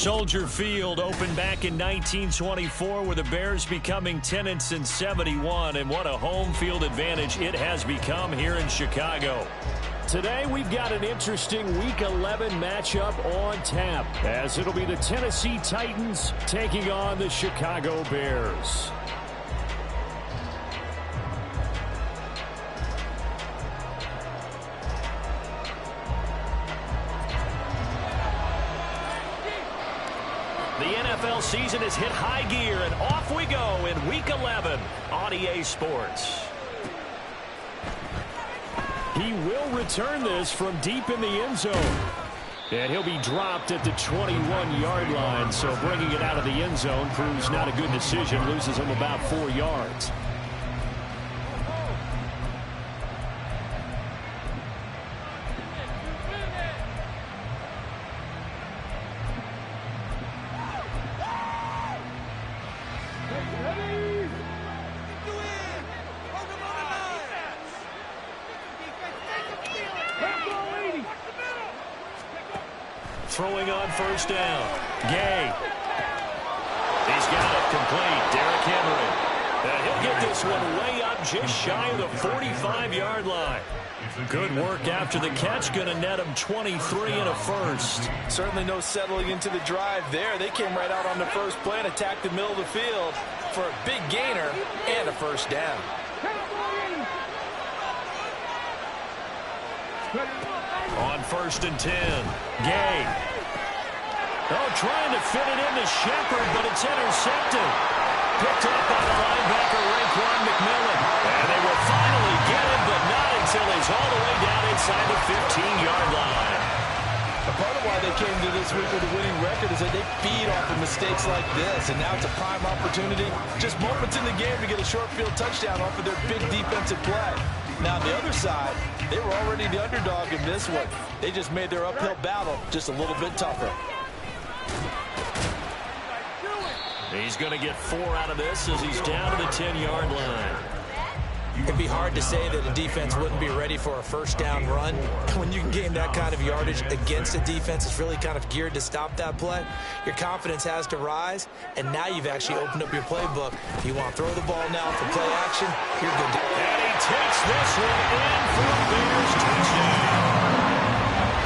Soldier Field opened back in 1924 with the Bears becoming 10-71, and what a home field advantage it has become here in Chicago. Today we've got an interesting Week 11 matchup on tap, as it'll be the Tennessee Titans taking on the Chicago Bears. The NFL season has hit high gear, and off we go in Week 11 on EA Sports. He will return this from deep in the end zone. And he'll be dropped at the 21-yard line, so bringing it out of the end zone proves not a good decision, loses him about 4 yards. Throwing on first down. Gay. He's got it complete. Derrick Henry. He'll get this one way up just shy of the 45-yard line. Good work after the catch. Going to net him 23 and a first. Certainly no settling into the drive there. They came right out on the first play and attacked the middle of the field for a big gainer and a first down. On first and 10, Gay. Oh, trying to fit it into Shepard, but it's intercepted. Picked up by the linebacker, Raekwon McMillan. And they will finally get him, but not until he's all the way down inside the 15-yard line. A part of why they came to this week with a winning record is that they feed off of mistakes like this, and now it's a prime opportunity. Just moments in the game to get a short field touchdown off of their big defensive play. Now, on the other side, they were already the underdog in this one. They just made their uphill battle just a little bit tougher. He's going to get 4 out of this as he's down to the 10-yard line. It'd be hard to say that a defense wouldn't be ready for a first down run. When you can gain that kind of yardage against a defense that's really kind of geared to stop that play, your confidence has to rise, and now you've actually opened up your playbook. If you want to throw the ball now for play action, you're good to go. And he takes this one in for a Bears touchdown.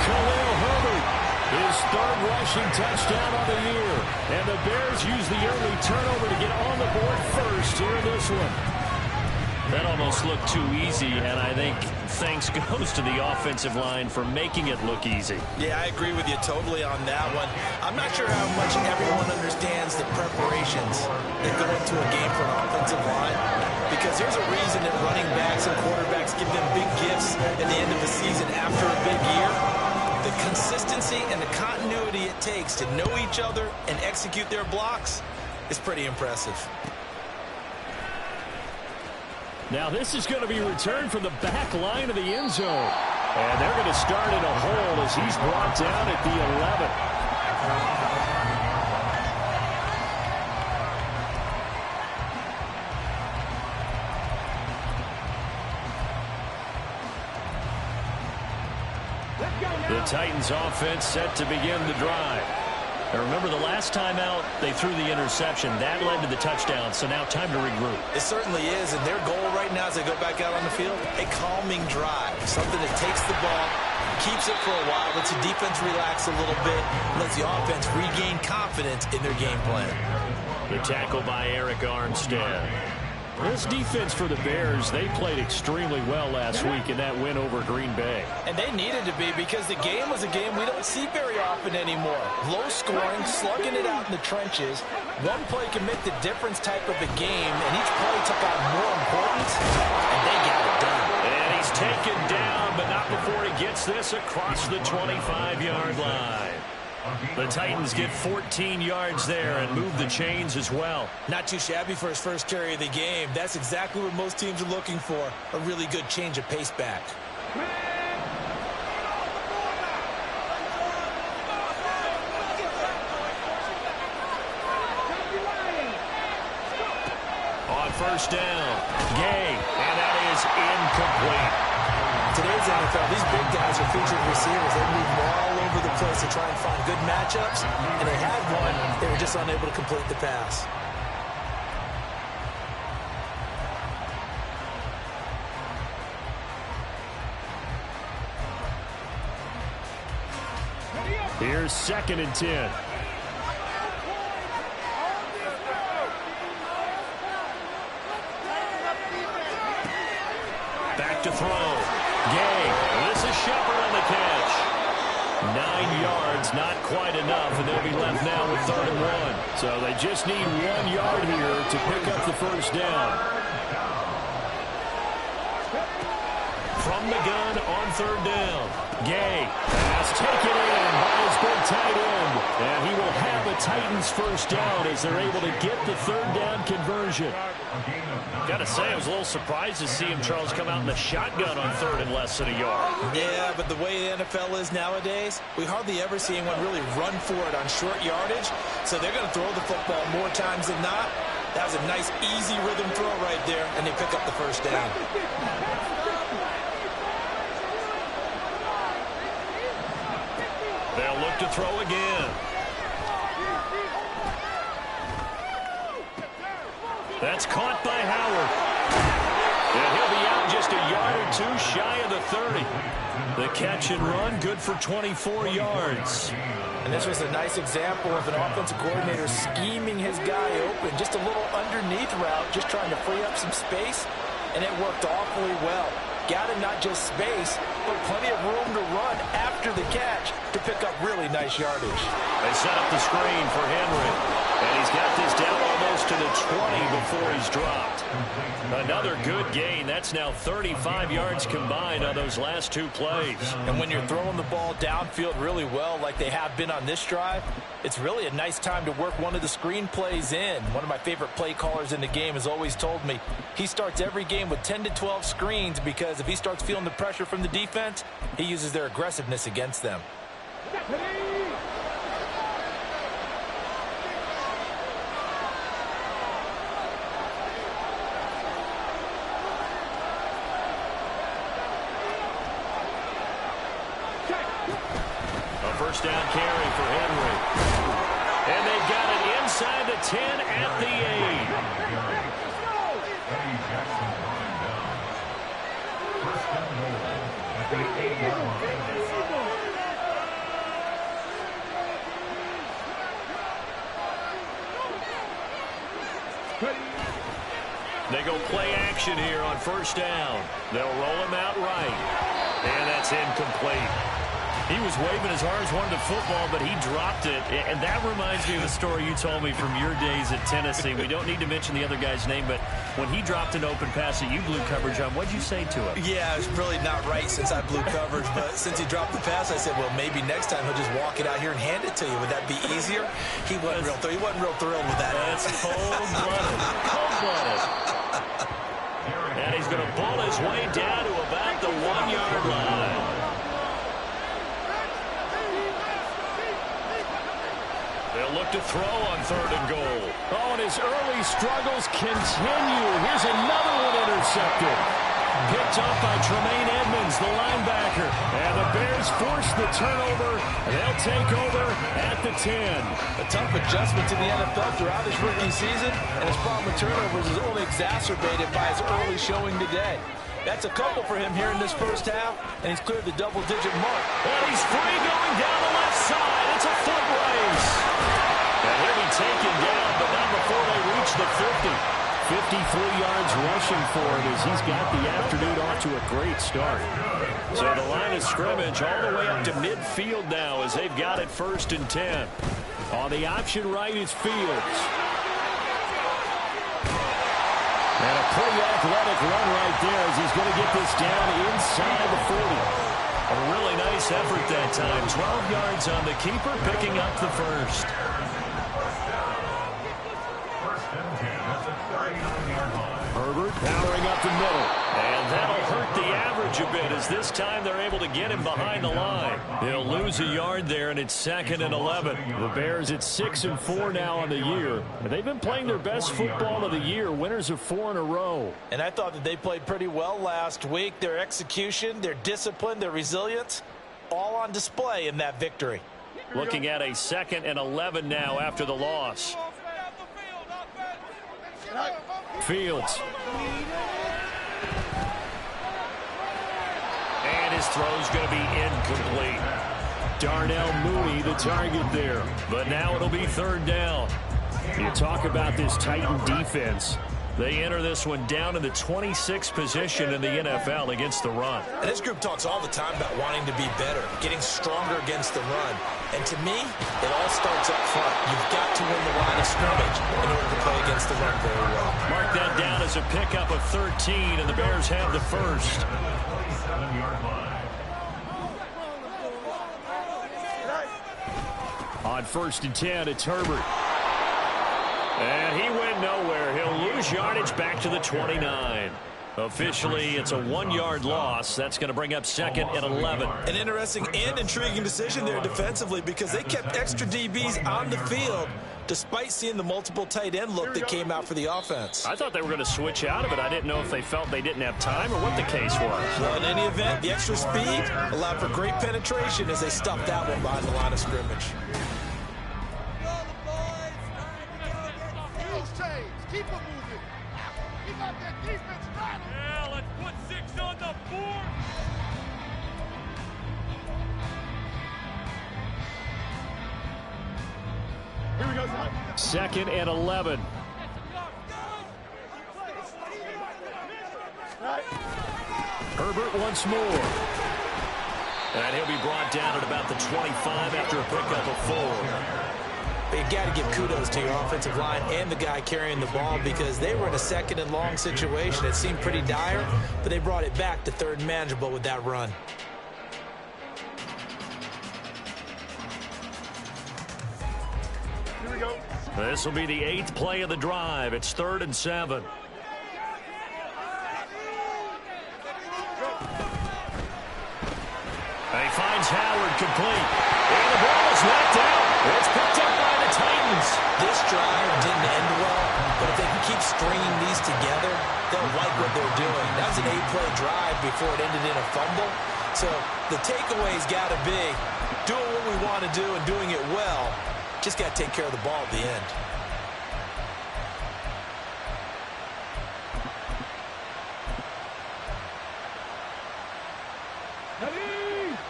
Khalil Herbert, his third rushing touchdown of the year. And the Bears use the early turnover to get on the board first here in this one. That almost looked too easy, and I think thanks goes to the offensive line for making it look easy. Yeah, I agree with you totally on that one. I'm not sure how much everyone understands the preparations that go into a game for an offensive line, because there's a reason that running backs and quarterbacks give them big gifts at the end of the season after a big year. The consistency and the continuity it takes to know each other and execute their blocks is pretty impressive. Now this is going to be returned from the back line of the end zone. And they're going to start in a hole as he's brought down at the 11. The Titans offense set to begin the drive. And remember, the last time out, they threw the interception. That led to the touchdown, so now time to regroup. It certainly is, and their goal right now as they go back out on the field, a calming drive, something that takes the ball, keeps it for a while, lets the defense relax a little bit, lets the offense regain confidence in their game plan. The tackle by Eric Armstead. This defense for the Bears, they played extremely well last week in that win over Green Bay. And they needed to be, because the game was a game we don't see very often anymore. Low scoring, slugging it out in the trenches. One play can make the difference type of a game, and each play took on more importance, and they got it done. And he's taken down, but not before he gets this across the 25-yard line. The Titans get 14 yards there and move the chains as well. Not too shabby for his first carry of the game. That's exactly what most teams are looking for, a really good change of pace back. On first down, Gay, and that is incomplete. today's NFL, these big guys are featured receivers. They move all over the place to try and find good matchups, and they had one. They were just unable to complete the pass. Here's 2nd and 10. Back to throw. Gay. This is Shepard on the catch. 9 yards, not quite enough, and they'll be left now with 3rd and 1. So they just need 1 yard here to pick up the first down. From the gun on 3rd down. Gay. Pass taken in by his big tight end. And he will have a Titans first down as they're able to get the 3rd down conversion. Got to say, I was a little surprised to see him, Charles, come out in the shotgun on 3rd and less than a yard. Yeah, but the way the NFL is nowadays, we hardly ever see anyone really run for it on short yardage. So they're going to throw the football more times than not. That was a nice, easy rhythm throw right there, and they pick up the first down. They'll look to throw again. That's caught by Howard. And he'll be out just a yard or 2 shy of the 30. The catch and run, good for 24 yards. And this was a nice example of an offensive coordinator scheming his guy open. Just a little underneath route, just trying to free up some space, and it worked awfully well. Got him not just space, but plenty of room to run after the catch to pick up really nice yardage. They set up the screen for Henry. And he's got this down almost to the 20 before he's dropped. Another good gain. That's now 35 yards combined on those last 2 plays. And when you're throwing the ball downfield really well like they have been on this drive, it's really a nice time to work one of the screen plays in. One of my favorite play callers in the game has always told me he starts every game with 10 to 12 screens because if he starts feeling the pressure from the defense, he uses their aggressiveness against them. First down carry for Henry. And they've got it inside the 10 at the 8. They go play action here on first down. They'll roll him out right. And that's incomplete. He was waving as hard as wanted to football, but he dropped it. And that reminds me of a story you told me from your days at Tennessee. We don't need to mention the other guy's name, but when he dropped an open pass that you blew coverage on, what'd you say to him? Yeah, it's really not right since I blew coverage, but since he dropped the pass, I said, well, maybe next time he'll just walk it out here and hand it to you. Would that be easier? He wasn't real thrilled with that. That's cold-blooded. Cold-blooded. And he's going to pull his way down to about the 1-yard line. They'll look to throw on 3rd and goal. Oh, and his early struggles continue. Here's another one intercepted. Picked up by Tremaine Edmonds, the linebacker. And the Bears force the turnover. They'll take over at the 10. A tough adjustment to the NFL throughout his rookie season, and his problem with turnovers is only exacerbated by his early showing today. That's a couple for him here in this first half, and he's cleared the double-digit mark. And he's free going down the left side. It's a foot race. And he'll be taken down, but not before they reach the 50. 53 yards rushing for him as he's got the afternoon off to a great start. So the line of scrimmage all the way up to midfield now as they've got it 1st and 10. On the option right is Fields. And a pretty athletic run right there as he's going to get this down inside the 40. A really nice effort that time. 12 yards on the keeper, picking up the first. Herbert powering up the middle. And that'll hurt the average yardage a bit as this time they're able to get him behind the line. He'll lose a yard there, and it's 2nd and 11. The Bears at 6-4 now on the year. And they've been playing their best football of the year, winners of 4 in a row. And I thought that they played pretty well last week. Their execution, their discipline, their resilience, all on display in that victory. Looking at a 2nd and 11 now after the loss. Fields. And his throw's going to be incomplete. Darnell Mooney the target there. But now it'll be 3rd down. You talk about this Titan defense. They enter this one down in the 26th position in the NFL against the run. And this group talks all the time about wanting to be better, getting stronger against the run. And to me, it all starts up front. You've got to win the line of scrimmage in order to play against the run very well. Mark that down as a pickup of 13, and the Bears have the first. On 1st and 10, it's Herbert. And he went nowhere. He'll lose yardage back to the 29. Officially, it's a 1-yard loss. That's going to bring up 2nd and 11. An interesting and intriguing decision there defensively because they kept extra DBs on the field despite seeing the multiple tight end look that came out for the offense. I thought they were going to switch out of it. I didn't know if they felt they didn't have time or what the case was. Well, in any event, the extra speed allowed for great penetration as they stuffed that one behind the line of scrimmage. Keep it moving. Keep up that defense rattle. Yeah, let's put 6 on the board. Here we go, son. 2nd and 11. Herbert once more. And he'll be brought down at about the 25 after a pickup of 4. You got to give kudos to your offensive line and the guy carrying the ball because they were in a 2nd and long situation. It seemed pretty dire, but they brought it back to 3rd and manageable with that run. Here we go. This will be the 8th play of the drive. It's 3rd and 7. He finds Howard complete. And the ball is knocked out. It's picked up by the Titans. This drive didn't end well, but if they can keep stringing these together, they'll like what they're doing. That was an 8-play drive before it ended in a fumble. So the takeaway's got to be doing what we want to do and doing it well. Just got to take care of the ball at the end.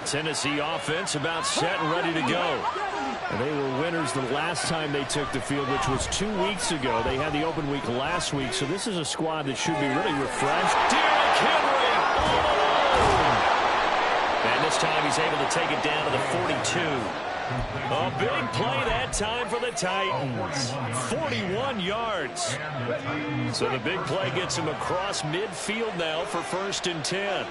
Tennessee offense about set and ready to go. And they were winners the last time they took the field, which was 2 weeks ago. They had the open week last week, so this is a squad that should be really refreshed. Derrick Henry all alone. And this time he's able to take it down to the 42. A big play that time for the Titans. 41 yards. So the big play gets him across midfield now for 1st and 10.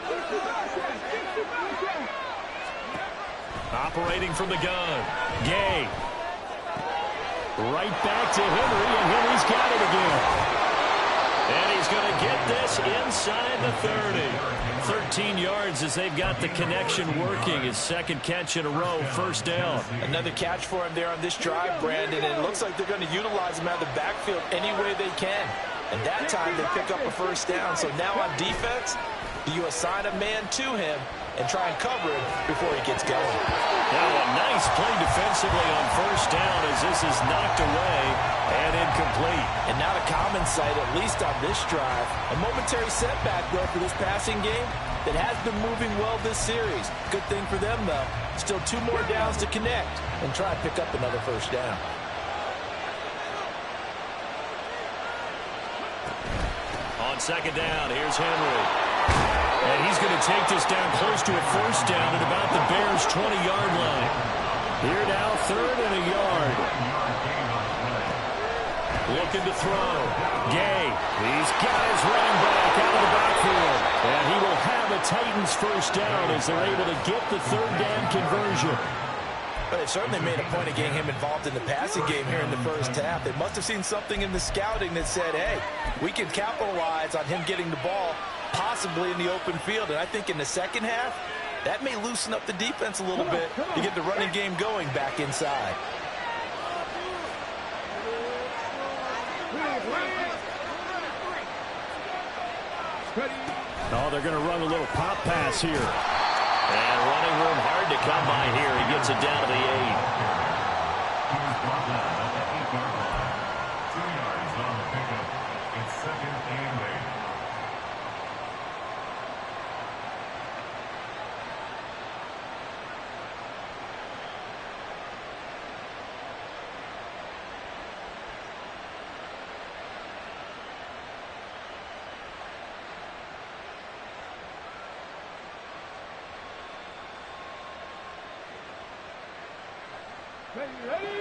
Operating from the gun. Gay. Right back to Henry, and Henry's got it again. And he's going to get this inside the 30. 13 yards as they've got the connection working. His 2nd catch in a row, 1st down. Another catch for him there on this drive, Brandon, and it looks like they're going to utilize him out of the backfield any way they can. And that time they pick up a 1st down. So now on defense, do you assign a man to him and try and cover him before he gets going? Now a nice play defensively on 1st down as this is knocked away and incomplete. And not a common sight, at least on this drive. A momentary setback, though, for this passing game that has been moving well this series. Good thing for them, though. Still 2 more downs to connect and try and pick up another 1st down. On 2nd down, here's Henry. And he's going to take this down close to a 1st down at about the Bears' 20-yard line. Here now, 3rd and a yard. Looking to throw. Gay. He's got his running back out of the backfield. And he will have a Titans 1st down as they're able to get the 3rd down conversion. But they certainly made a point of getting him involved in the passing game here in the 1st half. They must have seen something in the scouting that said, hey, we can capitalize on him getting the ball possibly in the open field. And I think in the second half, that may loosen up the defense a little bit to get the running game going back inside. Oh, they're going to run a little pop pass here. And running room hard to come by here. He gets it down to the 8.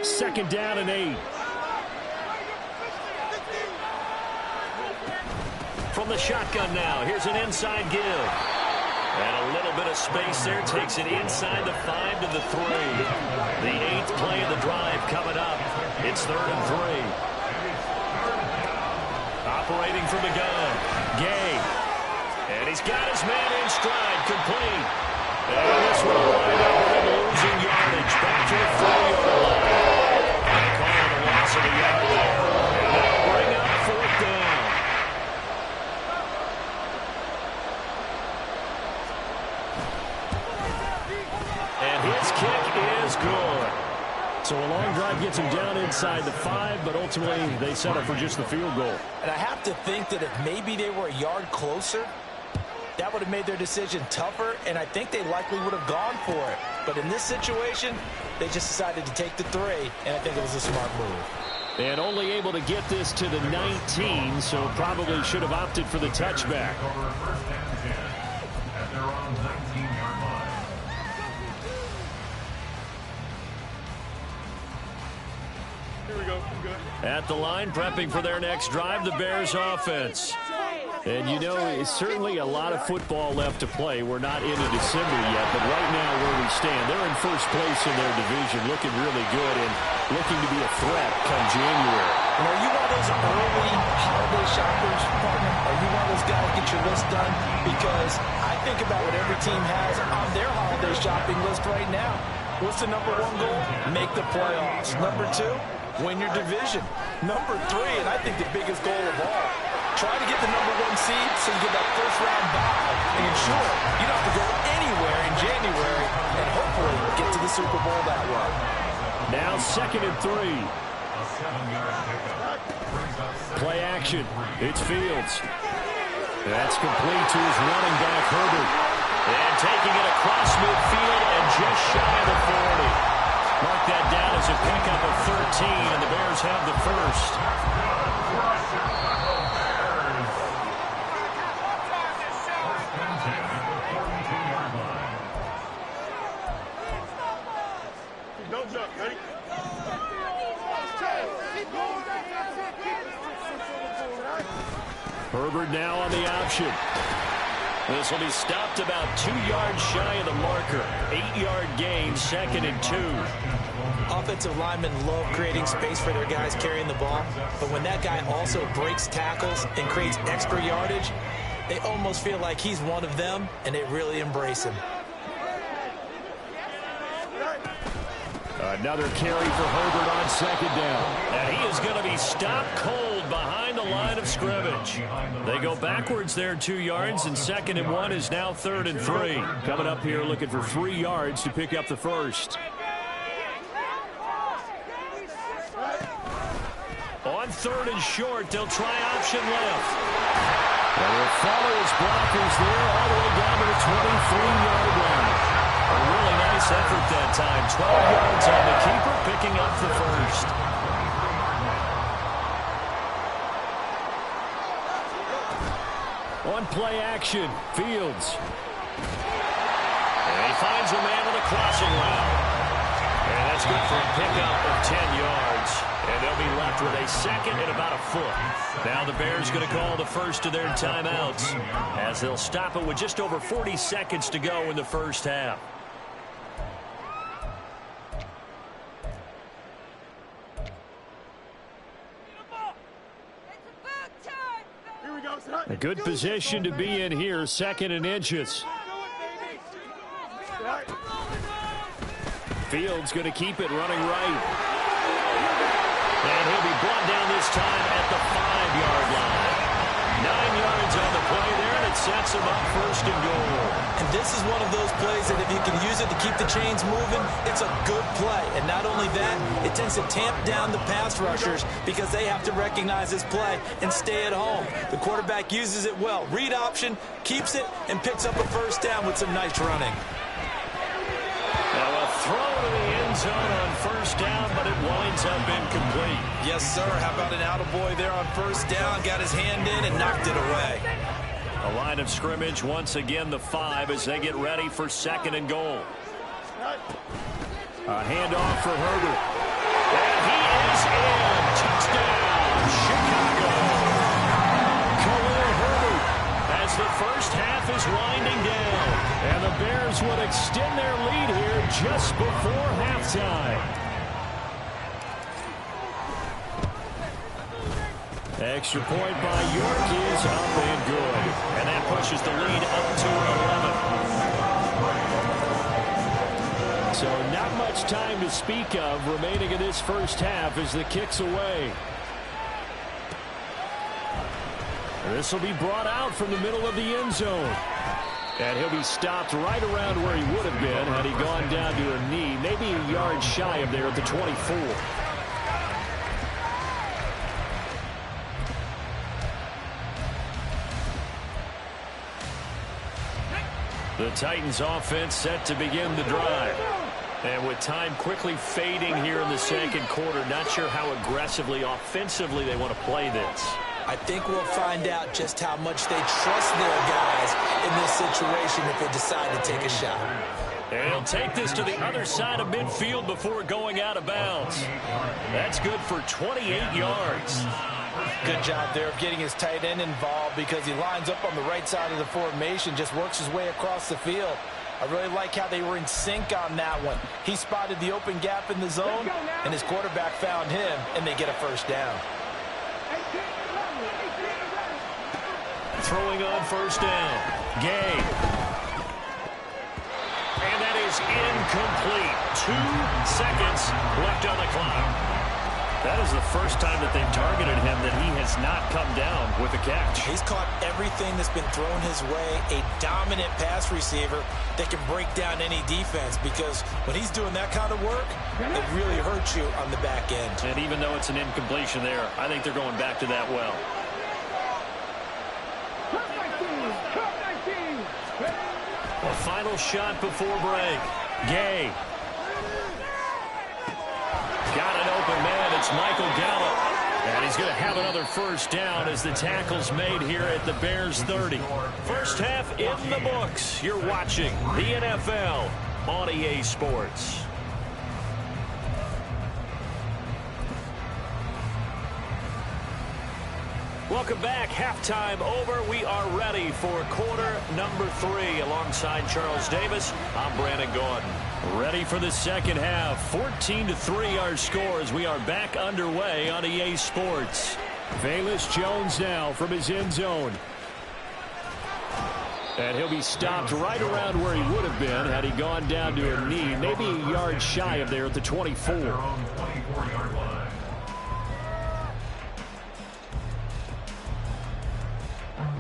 Second down and 8. From the shotgun now, here's an inside give. And a little bit of space there, takes it inside the 5 to the 3. The 8th play of the drive coming up. It's 3rd and 3. Operating from the gun, Gay. And he's got his man in stride, complete. And this will wind up with him losing yardage back to the 4-yard line. And a call on the loss of the yard there. And that'll bring up 4th down. And his kick is good. So a long drive gets him down inside the 5, but ultimately they settle for just the field goal. And I have to think that if maybe they were a yard closer, that would have made their decision tougher, and I think they likely would have gone for it. But in this situation, they just decided to take the 3, and I think it was a smart move. And only able to get this to the 19, so probably should have opted for the touchback. Here we go. Good. At the line, prepping for their next drive, the Bears offense. And, you know, it's certainly a lot of football left to play. We're not into December yet, but right now where we stand, they're in first place in their division, looking really good and looking to be a threat come January. And are you one of those early holiday shoppers, partner? Are you one of those guys get your list done? Because I think about what every team has on their holiday shopping list right now. What's the number 1 goal? Make the playoffs. Number 2, win your division. Number 3, and I think the biggest goal of all, try to get the number 1 seed so you get that first-round bye and ensure you don't have to go anywhere in January and hopefully get to the Super Bowl that way. Now 2nd and 3. Play action. It's Fields. That's complete to his running back, Herbert. And taking it across midfield and just shy of the 40. Mark that down as a pickup of 13, and the Bears have the first. Don't jump, ready? Herbert now on the option. This will be stopped about 2 yards shy of the marker. 8-yard gain, 2nd and 2. Offensive linemen love creating space for their guys carrying the ball, but when that guy also breaks tackles and creates extra yardage, they almost feel like he's one of them, and they really embrace him. Another carry for Herbert on 2nd down. And he is going to be stopped cold behind the line of scrimmage. They go backwards there 2 yards, and 2nd and 1 is now 3rd and 3. Coming up here looking for 3 yards to pick up the first. On 3rd and short, they'll try option left. And they'll follow his blockers there all the way down to the 23-yard line. A really nice effort that time. 12 yards on the keeper, picking up the first. On play action, Fields. And he finds a man on the crossing route. And that's good for a pickup of 10 yards. And they'll be left with a 2nd and about a foot. Now the Bears going to call the first of their timeouts as they'll stop it with just over 40 seconds to go in the first half. Here we go. A good position to be in here, 2nd and inches. Fields going to keep it running right. And he'll be brought down this time at the 5-yard line. 9 yards on the play there, and it sets him up 1st and goal. And this is one of those plays that if you can use it to keep the chains moving, it's a good play. And not only that, it tends to tamp down the pass rushers because they have to recognize this play and stay at home. The quarterback uses it well. Read option, keeps it, and picks up a 1st down with some nice running. Now a throw to the end zone on 1st down, but it winds up incomplete. Yes, sir. How about an attaboy there on 1st down? Got his hand in and knocked it away. A line of scrimmage, once again the 5 as they get ready for 2nd and goal. A handoff for Herbert. And he is in. Touchdown, Chicago. Khalil Herbert as the 1st half is winding down. And the Bears would extend their lead here just before halftime. Extra point by York is up and good. And that pushes the lead up to 11. So not much time to speak of remaining in this 1st half as the kick's away. This will be brought out from the middle of the end zone. And he'll be stopped right around where he would have been had he gone down to a knee, maybe a yard shy of there at the 24. The Titans offense set to begin the drive. And with time quickly fading here in the 2nd quarter, not sure how aggressively, offensively they want to play this. I think we'll find out just how much they trust their guys in this situation if they decide to take a shot. And he'll take this to the other side of midfield before going out of bounds. That's good for 28 yards. Good job there of getting his tight end involved because he lines up on the right side of the formation, just works his way across the field. I really like how they were in sync on that one. He spotted the open gap in the zone, and his quarterback found him, and they get a 1st down. Throwing on 1st down. Gay. And that is incomplete. 2 seconds left on the clock. That is the first time that they've targeted him that he has not come down with a catch. He's caught everything that's been thrown his way. A dominant pass receiver that can break down any defense because when he's doing that kind of work, it really hurts you on the back end. And even though it's an incompletion there, I think they're going back to that well. A final shot before break. Gay. Got an open man. It's Michael Gallup. And he's going to have another 1st down as the tackle's made here at the Bears 30. 1st half in the books. You're watching the NFL on EA Sports. Welcome back. Halftime over. We are ready for quarter number 3. Alongside Charles Davis, I'm Brandon Gordon. Ready for the 2nd half. 14-3 our score as we are back underway on EA Sports. Velus Jones now from his end zone. And he'll be stopped right around where he would have been had he gone down to a knee, maybe a yard shy of there at the 24.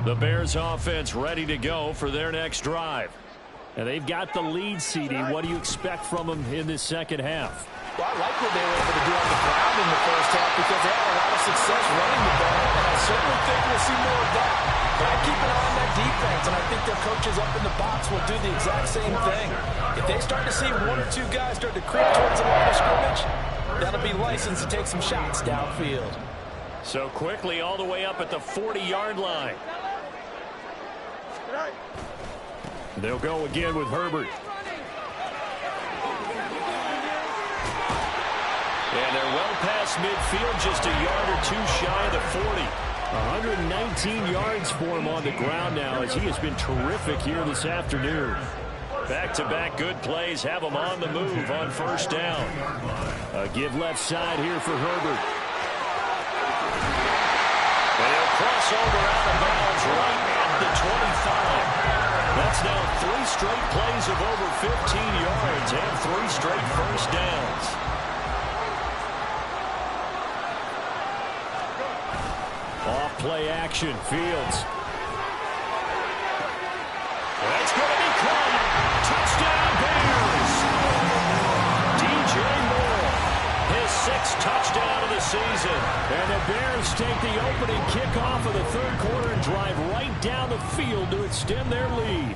The Bears offense ready to go for their next drive. And they've got the lead, CD. What do you expect from them in this 2nd half? Well, I like what they were able to do on the ground in the 1st half because they had a lot of success running the ball, and I certainly think we'll see more of that. But I keep an eye on that defense, and I think their coaches up in the box will do the exact same thing. If they start to see 1 or 2 guys start to creep towards the line of scrimmage, that'll be licensed to take some shots downfield. So quickly all the way up at the 40-yard line. They'll go again with Herbert. And they're well past midfield, just a yard or 2 shy of the 40. 119 yards for him on the ground now as he has been terrific here this afternoon. Back-to-back good plays have him on the move on 1st down. A give left side here for Herbert. And he'll cross over out of bounds right at the 25. That's now 3 straight plays of over 15 yards and 3 straight first downs. Off play action, Fields. That's going to be caught. Touchdown, Bears. DJ Moore, his 6th touchdown of the season. And the Bears take the opening kickoff of the third quarter and drive right down the field to extend their lead.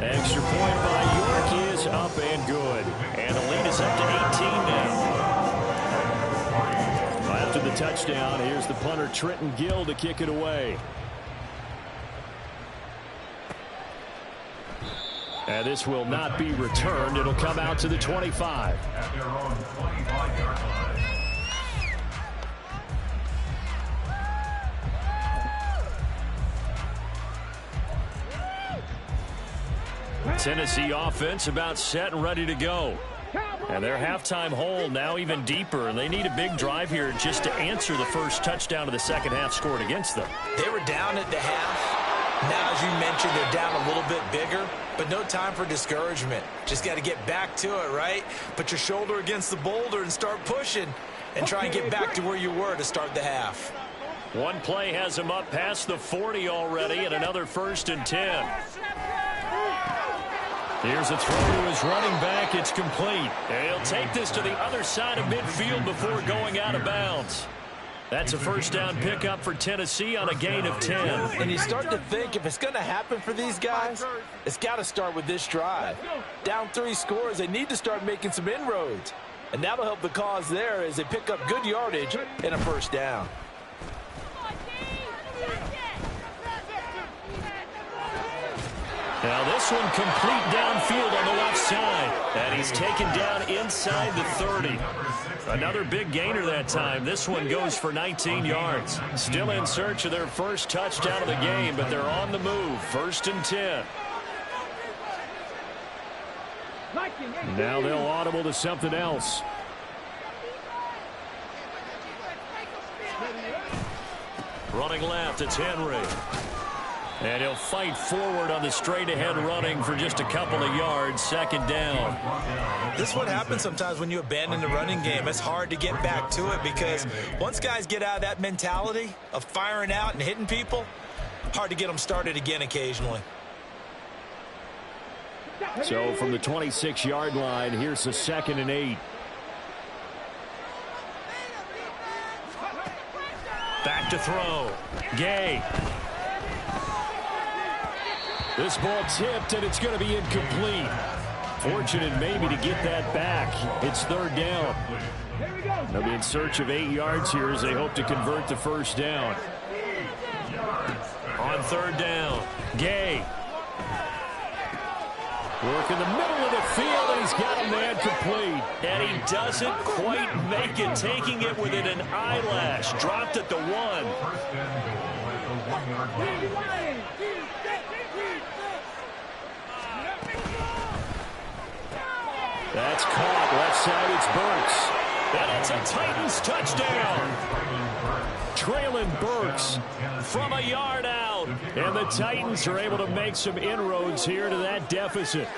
Extra point by York is up and good. And the lead is up to 18 now. After the touchdown, here's the punter Trenton Gill to kick it away. And this will not be returned. It'll come out to the 25. At their own 25-yard line. Tennessee offense about set and ready to go. And their halftime hole now even deeper, and they need a big drive here just to answer the first touchdown of the second half scored against them. They were down at the half. Now, as you mentioned, they're down a little bit bigger, but no time for discouragement. Just got to get back to it, right? Put your shoulder against the boulder and start pushing and try and get back to where you were to start the half. One play has him up past the 40 already, and another 1st and 10. Here's a throw to his running back. It's complete. And he'll take this to the other side of midfield before going out of bounds. That's a first down pickup for Tennessee on a gain of 10. And you start to think if it's going to happen for these guys, it's got to start with this drive. Down 3 scores, they need to start making some inroads. And that'll help the cause there as they pick up good yardage and a first down. Now this one complete downfield on the left side. And he's taken down inside the 30. Another big gainer that time. This one goes for 19 yards. Still in search of their first touchdown of the game, but they're on the move. 1st and 10. Now they'll audible to something else. Running left, it's Henry. And he'll fight forward on the straight-ahead running for just a couple of yards. 2nd down. This is what happens sometimes when you abandon the running game. It's hard to get back to it because once guys get out of that mentality of firing out and hitting people, hard to get them started again occasionally. So from the 26-yard line, here's the 2nd and 8. Back to throw. Gay. This ball tipped, and it's going to be incomplete. Fortunate maybe to get that back. It's 3rd down. They'll be in search of 8 yards here as they hope to convert the first down. On 3rd down, Gay. Work in the middle of the field, and he's got a man complete. And he doesn't quite make it, taking it within an eyelash. Dropped at the 1. That's caught. Left side, it's Burks. And it's a Titans touchdown. Traylon Burks from a yard out. And the Titans are able to make some inroads here to that deficit.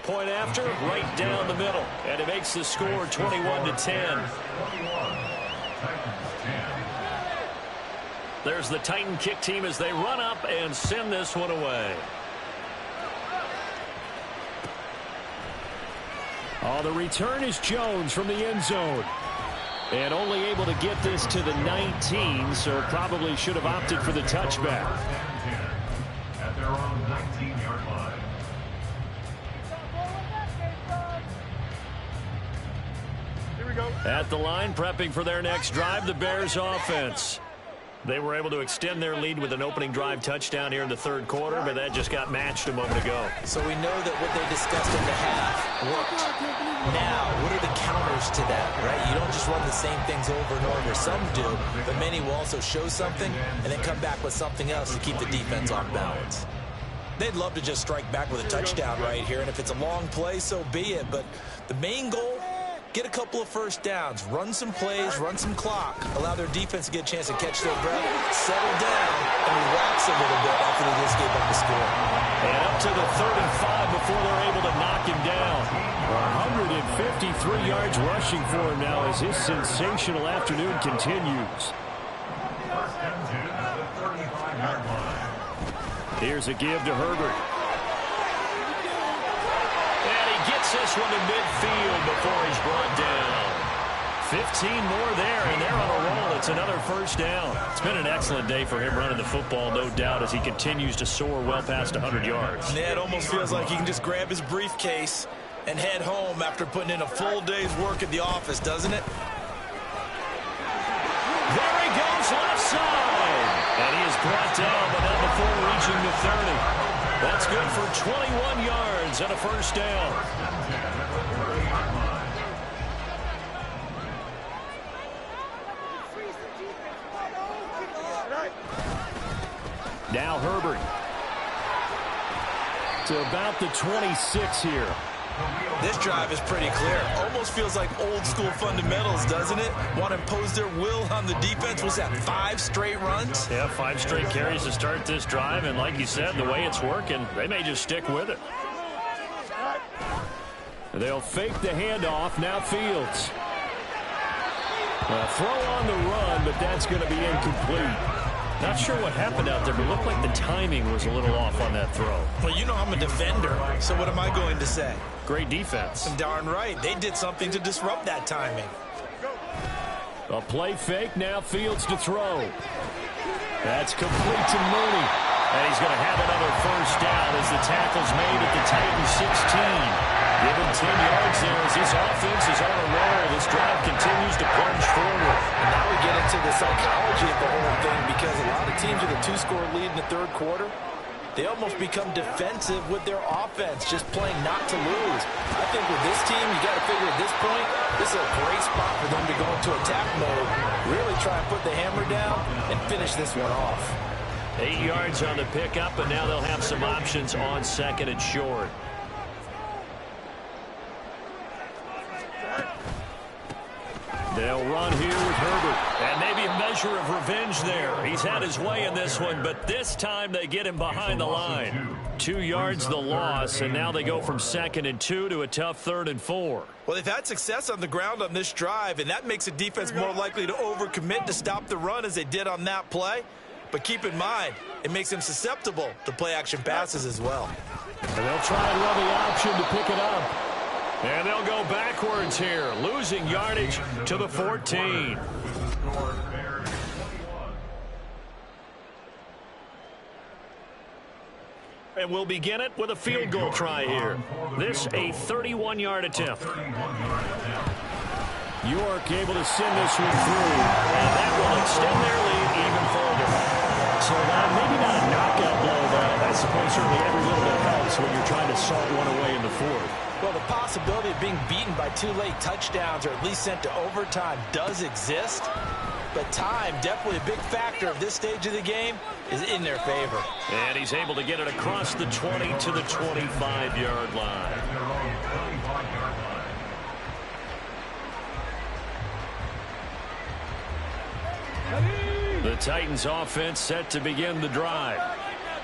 Point after, right down the middle. And it makes the score 21-10. There's the Titan kick team as they run up and send this one away. Oh, the return is Jones from the end zone. And only able to get this to the 19, so probably should have opted for the touchback. At their own 19-yard line. Here we go. At the line, prepping for their next drive, the Bears offense. They were able to extend their lead with an opening drive touchdown here in the 3rd quarter, but that just got matched a moment ago. So we know that what they discussed in the half worked. Now, what are the counters to that, right? You don't just run the same things over and over. Some do, but many will also show something and then come back with something else to keep the defense off balance. They'd love to just strike back with a touchdown right here, and if it's a long play, so be it. But the main goal get a couple of first downs, run some plays, run some clock, allow their defense to get a chance to catch their breath, settle down, and relax a little bit after they just gave up the score. And up to the 35 before they're able to knock him down. 153 yards rushing for him now as his sensational afternoon continues. First and 10 at the 35-yard line. Here's a give to Herbert. And he gets this one to midfield before he's brought down. 15 more there, and they're on a roll. It's another first down. It's been an excellent day for him running the football, no doubt, as he continues to soar well past 100 yards. Yeah, it almost feels like he can just grab his briefcase and head home after putting in a full day's work at the office, doesn't it? There he goes, left side. And he is brought down, but not before reaching the 30. That's good for 21 yards and a first down. Now Herbert to about the 26 here. This drive is pretty clear. Almost feels like old school fundamentals, doesn't it? Want to impose their will on the defense. Was that 5 straight runs? Yeah, 5 straight carries to start this drive, and like you said, the way it's working, they may just stick with it. They'll fake the handoff. Now Fields. Throw on the run, but that's going to be incomplete. Not sure what happened out there, but it looked like the timing was a little off on that throw. Well, you know I'm a defender, so what am I going to say? Great defense. Darn right. They did something to disrupt that timing. A play fake. Now Fields to throw. That's complete to Mooney. And he's going to have another first down as the tackle's made at the Titans 16. Give him 10 yards there as this offense is on a roll. This drive continues to plunge forward. And now we get into the psychology of the whole thing, because a lot of teams with a 2-score lead in the third quarter, they almost become defensive with their offense, just playing not to lose. I think with this team, you got to figure at this point, this is a great spot for them to go into attack mode, really try and put the hammer down and finish this one off. 8 yards on the pickup, and now they'll have some options on second and short. They'll run here with Herbert. And maybe a measure of revenge there. He's had his way in this one, but this time they get him behind the line. 2 yards the loss, and now they go from 2nd and 2 to a tough 3rd and 4. Well, they've had success on the ground on this drive, and that makes a defense more likely to overcommit to stop the run as they did on that play. But keep in mind, it makes them susceptible to play-action passes as well. And they'll try and run the option to pick it up. And they'll go backwards here, losing yardage to the 14. And we'll begin it with a field goal try here. This a 31-yard attempt. York able to send this one through, and that will extend their lead even further. So maybe not a knockout blow, but I suppose certainly every little bit helps when you're trying to salt one away in the fourth. Well, the possibility of being beaten by 2 late touchdowns or at least sent to overtime does exist. But time, definitely a big factor of this stage of the game, is in their favor. And he's able to get it across the 20 to the 25-yard line. The Titans offense set to begin the drive.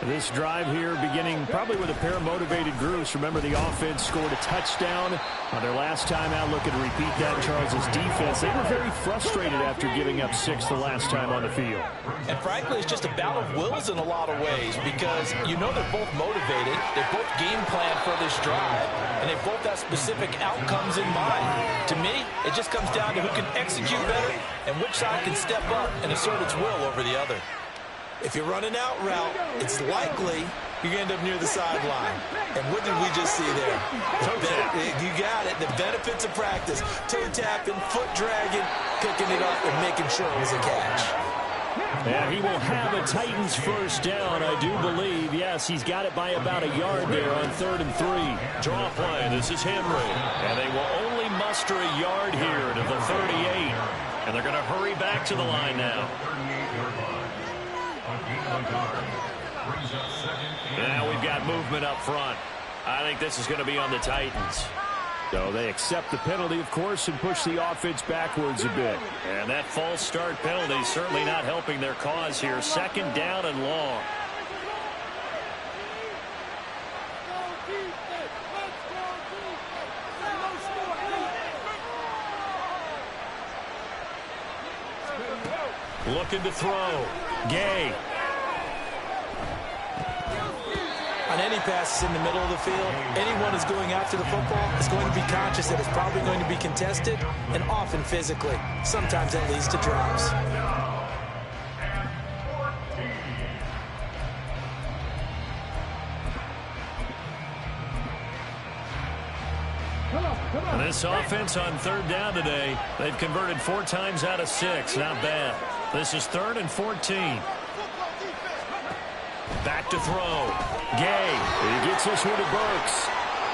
This drive here beginning probably with a pair of motivated groups. Remember, the offense scored a touchdown on their last time out. Looking to repeat that. Charles' defense, they were very frustrated after giving up 6 the last time on the field. And frankly, it's just a battle of wills in a lot of ways, because you know they're both motivated. They both game plan for this drive, and they both have specific outcomes in mind. To me, it just comes down to who can execute better and which side can step up and assert its will over the other. If you're running out route, it's likely you're going to end up near the sideline. And what did we just see there? You got it. The benefits of practice. Toe tapping, foot dragging, picking it up, and making sure it was a catch. Yeah, he will have a Titans first down, I do believe. Yes, he's got it by about a yard there on 3rd and 3. Draw play. This is Henry. And they will only muster a yard here to the 38. And they're going to hurry back to the line now. Now we've got movement up front. I think this is going to be on the Titans. So they accept the penalty, of course, and push the offense backwards a bit. And that false start penalty certainly not helping their cause here. Second down and long. Looking to throw. Gay. On any passes in the middle of the field, anyone who's going after the football is going to be conscious that it's probably going to be contested, and often physically. Sometimes that leads to drops. This offense on third down today, they've converted 4 times out of 6. Not bad. This is 3rd and 14. Back to throw. Gay. He gets this one to Burks.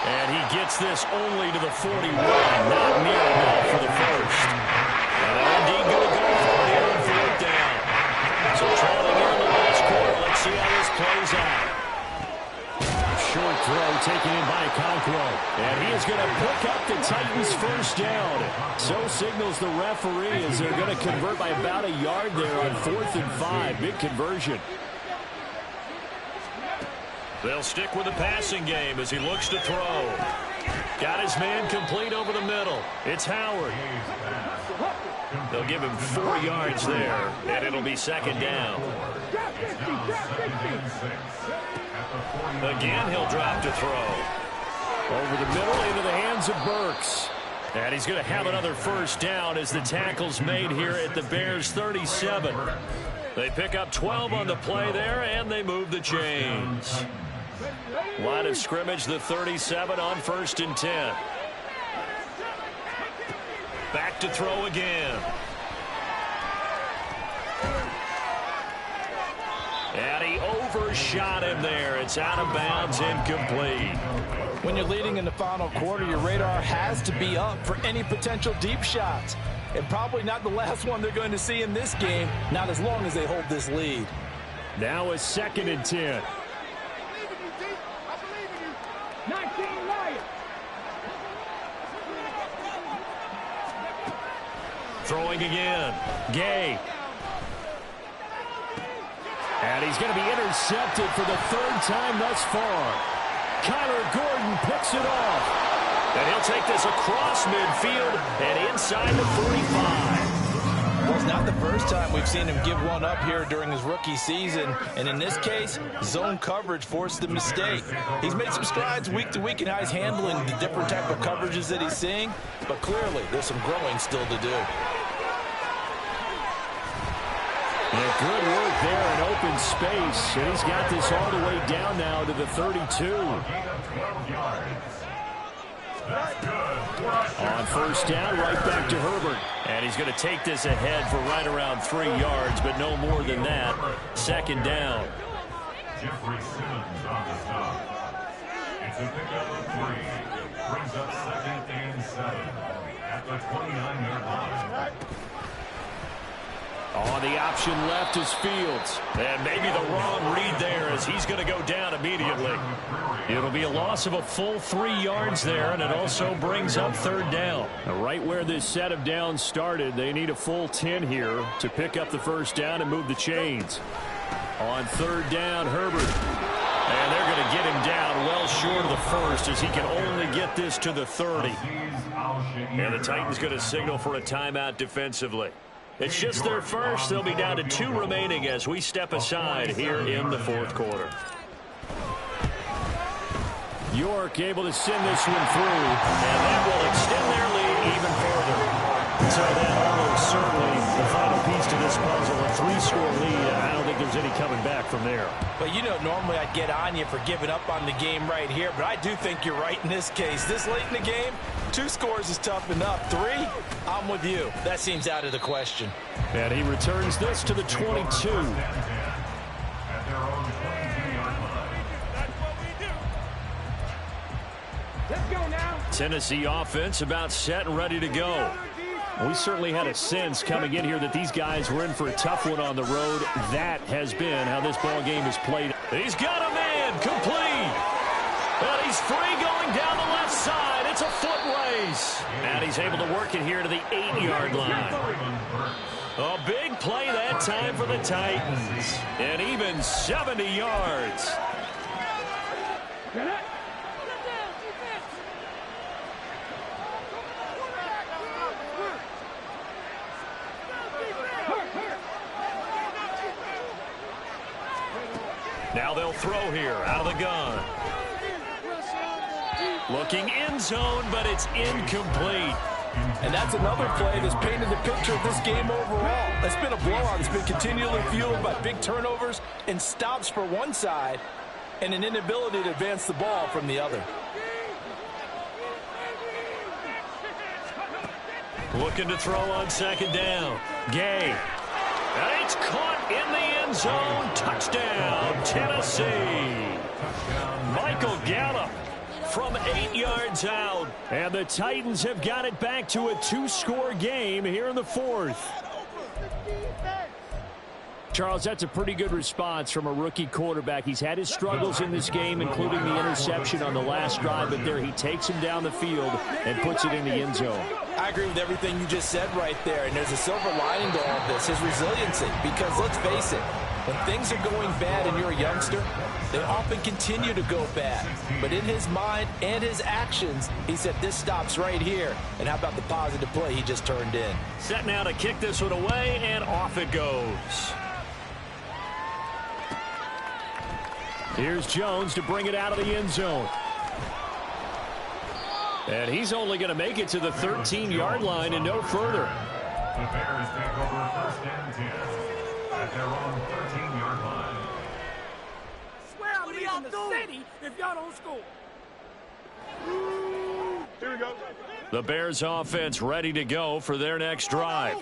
And he gets this only to the 41. Not near enough for the first. And they're indeed going to go for it here on 4th down. So trailing here in the last quarter. Let's see how this plays out. Short throw taken in by Conquo. And he is going to pick up the Titans' first down. So signals the referee as they're going to convert by about a yard there on 4th and 5. Big conversion. They'll stick with the passing game as he looks to throw. Got his man complete over the middle. It's Howard. They'll give him 4 yards there, and it'll be second down. Again, he'll drop to throw. Over the middle into the hands of Burks. And he's going to have another first down as the tackle's made here at the Bears' 37. They pick up 12 on the play there, and they move the chains. Line of scrimmage, the 37 on 1st and 10. Back to throw again. And he overshot him there. It's out of bounds, incomplete. When you're leading in the final quarter, your radar has to be up for any potential deep shots. And probably not the last one they're going to see in this game, not as long as they hold this lead. Now it's 2nd and 10. Throwing again. Gay. And he's going to be intercepted for the 3rd time thus far. Kyler Gordon picks it off. And he'll take this across midfield and inside the 45. Well, it's not the first time we've seen him give one up here during his rookie season. And in this case, zone coverage forced the mistake. He's made some strides week to week in how he's handling the different type of coverages that he's seeing. But clearly, there's some growing still to do. Yeah, good work there in open space. And he's got this all the way down now to the 32. On first down, right back to Herbert. And he's going to take this ahead for right around 3 yards, but no more than that. 2nd down. Jeffrey Simmons on the stop. It's a pickup of 3. Brings up 2nd and 7 at the 29-yard line. On the option left is Fields. And maybe the wrong read there as he's going to go down immediately. It'll be a loss of a full 3 yards there, and it also brings up 3rd down. Now, right where this set of downs started, they need a full 10 here to pick up the first down and move the chains. On 3rd down, Herbert. And they're going to get him down well short of the first as he can only get this to the 30. And the Titans going to signal for a timeout defensively. It's just their first. They'll be down to 2 remaining as we step aside here in the 4th quarter. York able to send this one through. And that will extend their lead even further. So that almost certainly the final piece to this puzzle, a 3-score lead. I don't think there's any coming back from there. But you know, normally I'd get on you for giving up on the game right here, but I do think you're right in this case. This late in the game, 2 scores is tough enough. 3, I'm with you. That seems out of the question. And he returns this to the 22. Tennessee offense about set and ready to go. We certainly had a sense coming in here that these guys were in for a tough one on the road. That has been how this ball game is played. He's got a man complete. And he's free going down the left side. It's a foot carries. And he's able to work it here to the 8-yard line. A big play that time for the Titans. And even 70 yards. Now they'll throw here out of the gun. Looking end zone, but it's incomplete. And that's another play that's painted the picture of this game overall. It's been a blowout. It's been continually fueled by big turnovers and stops for one side and an inability to advance the ball from the other. Looking to throw on second down. Gay. And it's caught in the end zone. Touchdown, Tennessee. Michael Gallup from 8 yards out. And the Titans have got it back to a 2-score game here in the 4th. Charles, that's a pretty good response from a rookie quarterback. He's had his struggles in this game, including the interception on the last drive, but there he takes him down the field and puts it in the end zone. I agree with everything you just said right there, and there's a silver lining to all of this, his resiliency, because let's face it, when things are going bad and you're a youngster, they often continue to go bad. But in his mind and his actions, he said this stops right here. And how about the positive play he just turned in? Set now to kick this one away, and off it goes. Here's Jones to bring it out of the end zone. And he's only going to make it to the 13-yard line and no further. The Bears take over 1st and 10 at their own 13-yard line. Swear I'm leaving the city if y'all don't score. Here we go. The Bears offense ready to go for their next drive.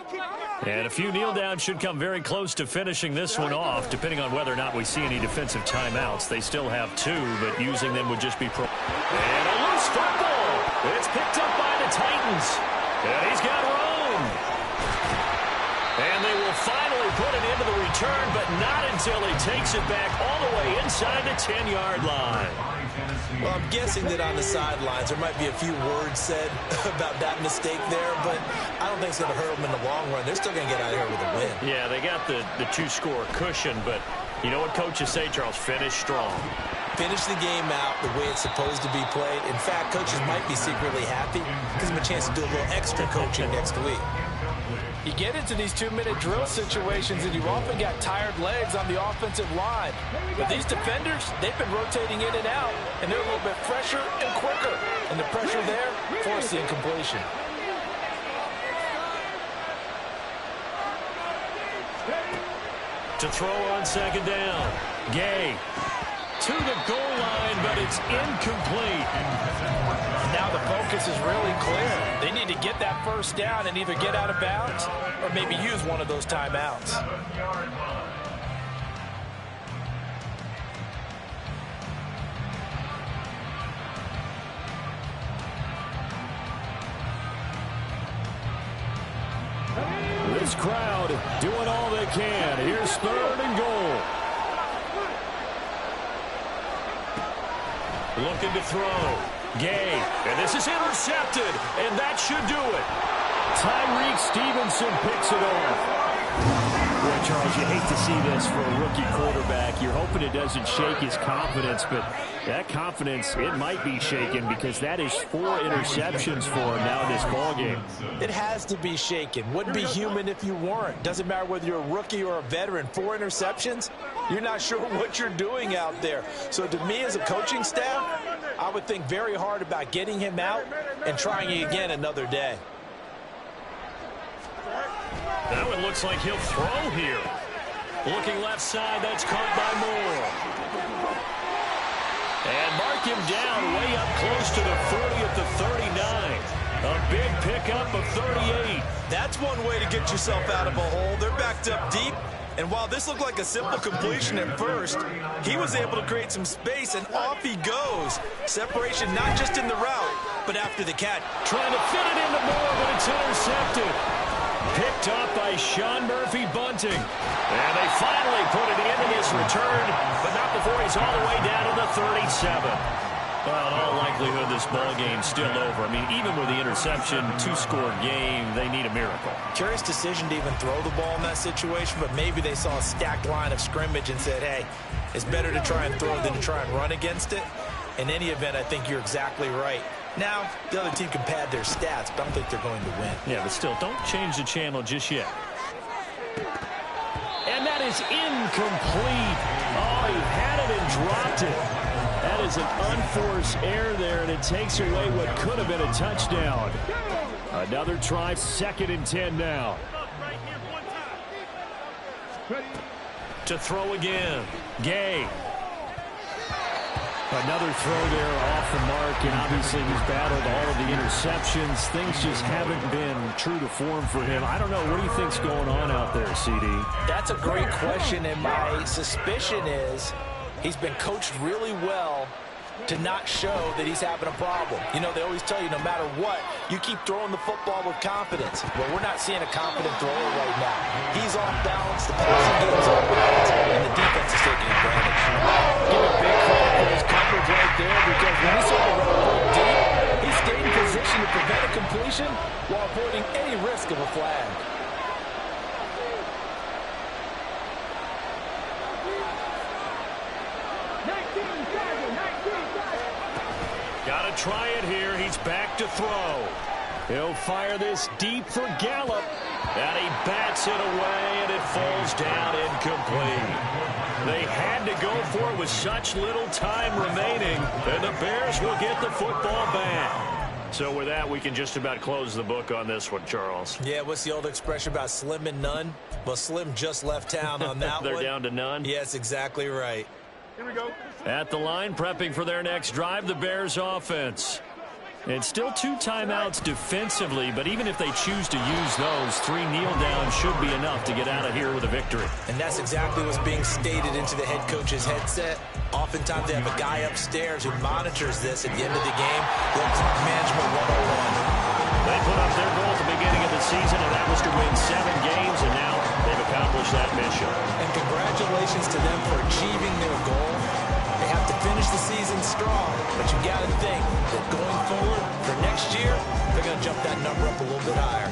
And a few kneel downs should come very close to finishing this one off, depending on whether or not we see any defensive timeouts. They still have 2, but using them would just be pro. And a loose football. It's picked up by the Titans. And he's got room. And they will finally put it into the return, but not until he takes it back all the way inside the 10-yard line. Well, I'm guessing that on the sidelines there might be a few words said about that mistake there, but I don't think it's going to hurt them in the long run. They're still going to get out of here with a win. Yeah, they got the 2-score cushion, but you know what coaches say, Charles? Finish strong. Finish the game out the way it's supposed to be played. In fact, coaches might be secretly happy. Gives them a chance to do a little extra coaching next week. You get into these 2-minute drill situations, and you've often got tired legs on the offensive line. But these defenders, they've been rotating in and out, and they're a little bit fresher and quicker. And the pressure there forced the incompletion. To throw on second down. Gay to the goal line, but it's incomplete. Now the focus is really clear. They need to get that first down and either get out of bounds or maybe use one of those timeouts. This crowd doing all they can. Here's 3rd and goal. Looking to throw. Gay. And this is intercepted. And that should do it. Tyreek Stevenson picks it off. Boy, Charles, you hate to see this for a rookie quarterback. You're hoping it doesn't shake his confidence, but that confidence, it might be shaken because that is 4 interceptions for him now in this ballgame. It has to be shaken. Wouldn't be human if you weren't. Doesn't matter whether you're a rookie or a veteran. 4 interceptions, you're not sure what you're doing out there. So to me as a coaching staff, I would think very hard about getting him out and trying it again another day. That one looks like he'll throw here. Looking left side, that's caught by Moore. And mark him down way up close to the 40 at the 39. A big pickup of 38. That's one way to get yourself out of a hole. They're backed up deep. And while this looked like a simple completion at first, he was able to create some space, and off he goes. Separation not just in the route, but after the catch. Trying to fit it into Moore, but it's intercepted. Picked up by Sean Murphy-Bunting. And they finally put it into his return, but not before he's all the way down to the 37. Well, in all likelihood, this ball game's still over. I mean, even with the interception, 2-score game, they need a miracle. Curious decision to even throw the ball in that situation, but maybe they saw a stacked line of scrimmage and said, hey, it's better to try and throw than to try and run against it. In any event, I think you're exactly right. Now, the other team can pad their stats, but I don't think they're going to win. Yeah, but still, don't change the channel just yet. And that is incomplete. Oh, he had it and dropped it. That is an unforced error there, and it takes away what could have been a touchdown. Another try, 2nd and 10 now. To throw again. Gay. Another throw there off the mark, and obviously he's battled all of the interceptions. Things just haven't been true to form for him. I don't know. What do you think's going on out there, CD? That's a great question, and my suspicion is he's been coached really well to not show that he's having a problem. You know, they always tell you no matter what, you keep throwing the football with confidence. Well, we're not seeing a confident thrower right now. He's off balance, the passing game's off balance, and the defense is taking advantage. Give a big credit for his coverage right there, because when he saw the run pulled deep, he stayed in position to prevent a completion while avoiding any risk of a flag. Got to try it here. He's back to throw. He'll fire this deep for Gallup. And he bats it away, and it falls down incomplete. They had to go for it with such little time remaining, and the Bears will get the football back. So with that, we can just about close the book on this one, Charles. Yeah, what's the old expression about slim and none? Well, Slim just left town on that They're one. down to none? Yes, exactly right. Here we go. At the line, prepping for their next drive, the Bears offense. It's still 2 timeouts defensively, but even if they choose to use those, 3 kneel downs should be enough to get out of here with a victory. And that's exactly what's being stated into the head coach's headset. Oftentimes they have a guy upstairs who monitors this at the end of the game. Little clock management 101. They put up their goal at the beginning of the season, and that was to win 7 games, and now they've accomplished that mission. And congratulations to them for achieving their goal. They have to finish the season strong, but you got to think that going forward for next year, they're going to jump that number up a little bit higher.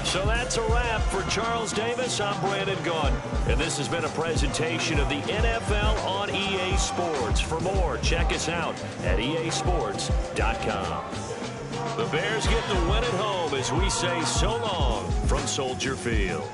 So that's a wrap for Charles Davis. I'm Brandon Gaudin, and this has been a presentation of the NFL on EA Sports. For more, check us out at easports.com. The Bears get the win at home as we say so long from Soldier Field.